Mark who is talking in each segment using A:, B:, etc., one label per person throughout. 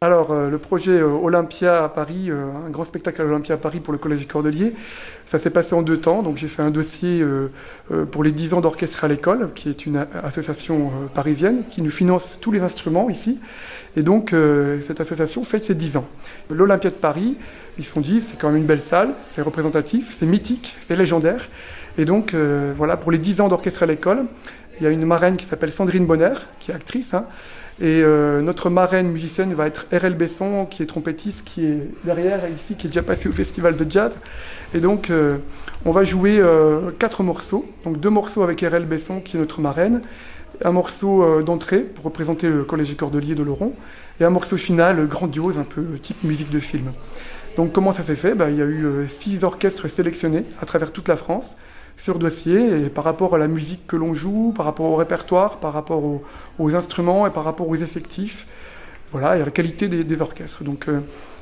A: Alors, le projet Olympia à Paris, un grand spectacle à l'Olympia à Paris pour le Collège Cordelier, ça s'est passé en 2 temps. Donc, j'ai fait un dossier pour les 10 ans d'orchestre à l'école, qui est une association parisienne qui nous finance tous les instruments ici. Et donc, cette association fête ses 10 ans. L'Olympia de Paris, ils se sont dit, c'est quand même une belle salle, c'est représentatif, c'est mythique, c'est légendaire. Et donc, voilà, pour les 10 ans d'orchestre à l'école, il y a une marraine qui s'appelle Sandrine Bonner, qui est actrice, hein. Et notre marraine musicienne va être RL Besson, qui est trompettiste, qui est derrière ici, qui est déjà passé au festival de jazz. Et donc, on va jouer 4 morceaux. Donc 2 morceaux avec RL Besson, qui est notre marraine, un morceau d'entrée pour représenter le Collège Cordelier de Laurent, et un morceau final grandiose, un peu type musique de film. Donc comment ça s'est fait? Il y a eu 6 orchestres sélectionnés à travers toute la France sur dossier, et par rapport à la musique que l'on joue, par rapport au répertoire, par rapport aux instruments et par rapport aux effectifs, voilà, et à la qualité des orchestres. Donc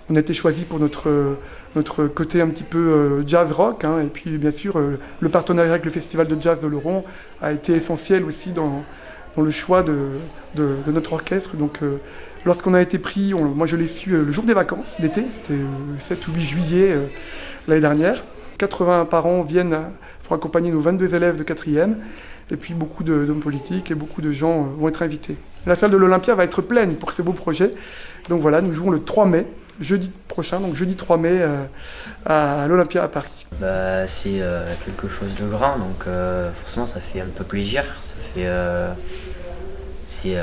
A: on a été choisi pour notre côté un petit peu jazz rock, hein, et puis bien sûr le partenariat avec le Festival de jazz de Laurent a été essentiel aussi dans le choix de notre orchestre. Donc lorsqu'on a été pris, moi je l'ai su le jour des vacances d'été, c'était le 7 ou 8 juillet l'année dernière. 80 parents viennent pour accompagner nos 22 élèves de 4e, et puis beaucoup d'hommes politiques et beaucoup de gens vont être invités. La salle de l'Olympia va être pleine pour ce beau projet. Donc voilà, nous jouons le 3 mai, jeudi prochain, donc jeudi 3 mai à l'Olympia à Paris.
B: C'est quelque chose de grand, donc forcément ça fait un peu plaisir, c'est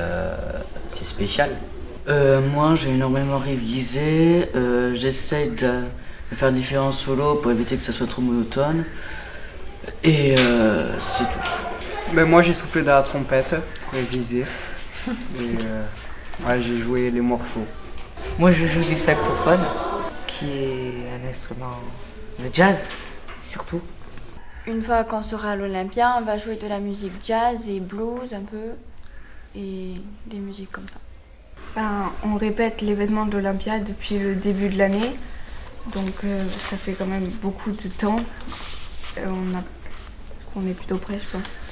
B: spécial.
C: Moi j'ai énormément révisé, j'essaie de faire différents solos pour éviter que ça soit trop monotone, et c'est tout.
D: Moi j'ai soufflé dans la trompette pour réviser, et ouais, j'ai joué les morceaux.
E: Moi je joue du saxophone, qui est un instrument de jazz, surtout.
F: Une fois qu'on sera à l'Olympia, on va jouer de la musique jazz et blues un peu, et des musiques comme ça.
G: On répète l'événement de l'Olympia depuis le début de l'année, donc ça fait quand même beaucoup de temps. On est plutôt prêts, je pense.